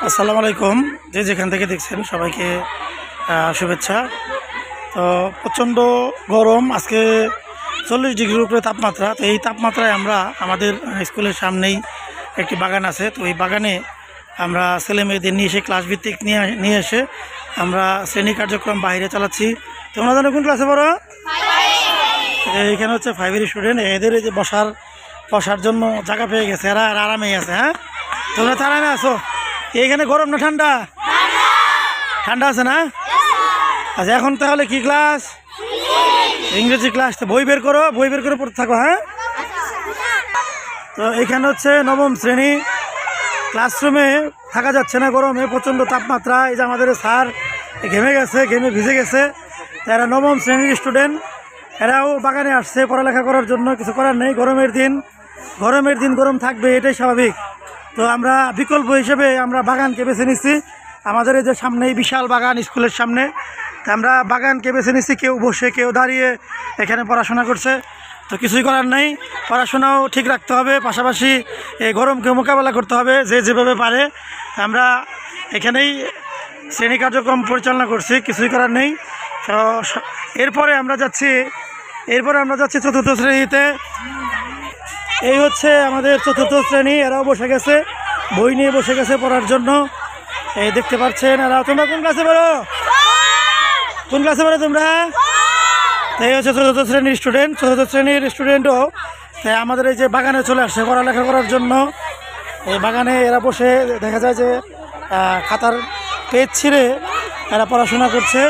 আসসালামু আলাইকুম। যে যেখান থেকে দেখছেন সবাইকে শুভেচ্ছা। তো প্রচণ্ড গরম, আজকে 40 ডিগ্রির উপরে তাপমাত্রা। তো এই তাপমাত্রায় আমরা আমাদের স্কুলের সামনেই একটি বাগান আছে। তো এই বাগানে আমরা ছেলে মেয়েদের নিয়ে এসে ক্লাস ভিত্তিক নিয়ে এসে আমরা শ্রেণী কার্যক্রম বাইরে চালাচ্ছি। তোমরা জানো কোন ক্লাসে পড়ো? এইখানে হচ্ছে 5-এর স্টুডেন্ট। এদের এই যে বসার জন্য জায়গা পেয়ে গেছে, এরা আরামেই আছে। হ্যাঁ, তোমরা তো আরামে আছো। এইখানে গরম না ঠান্ডা? ঠান্ডা আছে না? আচ্ছা, এখন তাহলে কি ক্লাস? ইংরেজি ক্লাস। তো বই বের করে পড়তে থাকো। হ্যাঁ, তো এখানে হচ্ছে 9ম শ্রেণী। ক্লাসরুমে থাকা যাচ্ছে না গরমে, প্রচণ্ড তাপমাত্রা। এই যে আমাদের স্যার ঘেমে ভিজে গেছে। এরা 9ম শ্রেণীর স্টুডেন্ট, এরাও বাগানে আসছে পড়ালেখা করার জন্য। কিছু করার নেই, গরমের দিন গরম থাকবে, এটাই স্বাভাবিক। তো আমরা বিকল্প হিসেবে আমরা বাগানকে বেছে নিচ্ছি। আমাদের এই যে সামনেই বিশাল বাগান স্কুলের সামনে, তা আমরা বাগানকে বেছে নিচ্ছি। কেউ বসে, কেউ দাঁড়িয়ে এখানে পড়াশোনা করছে। তো কিছুই করার নেই, পড়াশোনাও ঠিক রাখতে হবে, পাশাপাশি এই গরমকে মোকাবেলা করতে হবে যে যেভাবে পারে। আমরা এখানেই শ্রেণী কার্যক্রম পরিচালনা করছি, কিছুই করার নেই। তো এরপরে আমরা যাচ্ছি 4র্থ শ্রেণীতে। এই হচ্ছে আমাদের 4র্থ শ্রেণী। এরাও বসে গেছে, বই নিয়ে বসে গেছে পড়ার জন্য। এই দেখতে পাচ্ছেন এরা। তোমরা কোন ক্লাসে পড়ো? তোমরা? এই হচ্ছে 4র্থ শ্রেণীর স্টুডেন্ট। 4র্থ শ্রেণীর স্টুডেন্টও তাই আমাদের এই যে বাগানে চলে আসছে পড়ালেখা করার জন্য। এই বাগানে এরা বসে দেখা যায় যে খাতার পেজ ছিঁড়ে এরা পড়াশোনা করছে।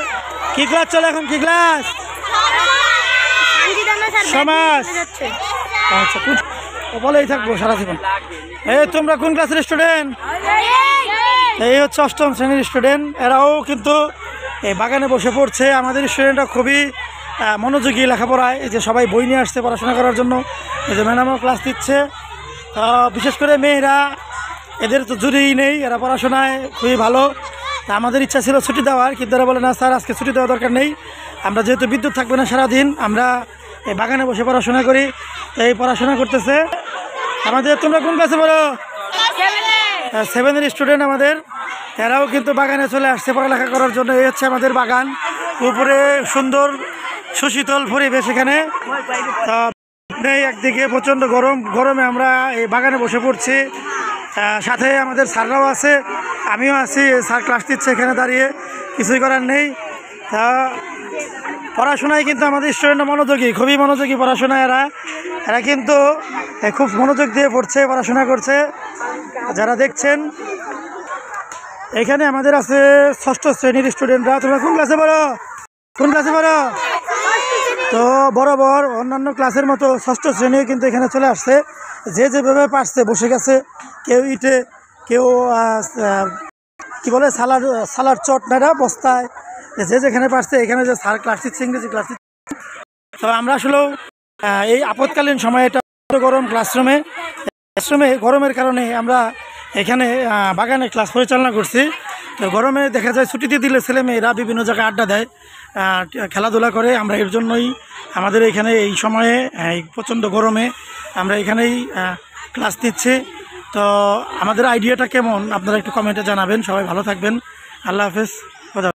কি ক্লাস চলে এখন? কি ক্লাস? সমাজ। আচ্ছা, বলেই থাকবো সারা জীবন। এই তোমরা কোন ক্লাসের স্টুডেন্ট? এই হচ্ছে 8ম শ্রেণীর স্টুডেন্ট। এরাও কিন্তু এই বাগানে বসে পড়ছে। আমাদের স্টুডেন্টরা খুবই মনোযোগী লেখাপড়ায়। এই যে সবাই বই নিয়ে আসছে পড়াশোনা করার জন্য। এই যে ম্যাডামও ক্লাস দিচ্ছে। বিশেষ করে মেয়েরা, এদের তো জুড়েই নেই, এরা পড়াশোনায় খুবই ভালো। তা আমাদের ইচ্ছা ছিল ছুটি দেওয়ার, কিন্তু এরা বলে না স্যার আজকে ছুটি দেওয়ার দরকার নেই, আমরা যেহেতু বিদ্যুৎ থাকবে না সারাদিন, আমরা এই বাগানে বসে পড়াশোনা করি। এই পড়াশোনা করতেছে আমাদের। তোমরা কোন ক্লাসে পড়ো? 7-এর স্টুডেন্ট আমাদের। এরাও কিন্তু বাগানে চলে আসছে পড়ালেখা করার জন্য। এই হচ্ছে আমাদের বাগান, উপরে সুন্দর সুশীতল পরিবেশ এখানে। একদিকে প্রচণ্ড গরমে আমরা এই বাগানে বসে পড়ছি। সাথে আমাদের স্যাররাও আছে, আমিও আছি। স্যার ক্লাস দিচ্ছে এখানে দাঁড়িয়ে, কিছুই করার নেই। তা পড়াশোনায় কিন্তু আমাদের স্টুডেন্টরা মনোযোগী, খুবই মনোযোগী পড়াশোনায়। এরা কিন্তু খুব মনোযোগ দিয়ে পড়ছে, পড়াশোনা করছে। যারা দেখছেন এখানে আমাদের আছে 6ষ্ঠ শ্রেণীর স্টুডেন্টরা। তোমরা কোন ক্লাসে পড়ো? তো বরাবর অন্যান্য ক্লাসের মতো 6ষ্ঠ শ্রেণীও কিন্তু এখানে চলে আসছে। যে যেভাবে পারছে বসে গেছে। কেউ ইটে, কেউ কি বলে সালার চট নেড়া বস্তায়, যে যেখানে পারছে। এখানে যে স্যার ক্লাস দিচ্ছে, ইংরেজি ক্লাস দিচ্ছে। তো আমরা আসলেও এই আপৎকালীন সময়ে এটা ক্লাসরুমে গরমের কারণে আমরা এখানে বাগানে ক্লাস পরিচালনা করছি। তো গরমে দেখা যায় ছুটিতে দিলে ছেলে মেয়েরা বিভিন্ন জায়গায় আড্ডা দেয়, খেলাধুলা করে। আমরা এর জন্যই আমাদের এখানে এই সময়ে এই প্রচণ্ড গরমে আমরা এখানেই ক্লাস নিচ্ছি। তো আমাদের আইডিয়াটা কেমন আপনারা একটু কমেন্টে জানাবেন। সবাই ভালো থাকবেন। আল্লাহ হাফেজ।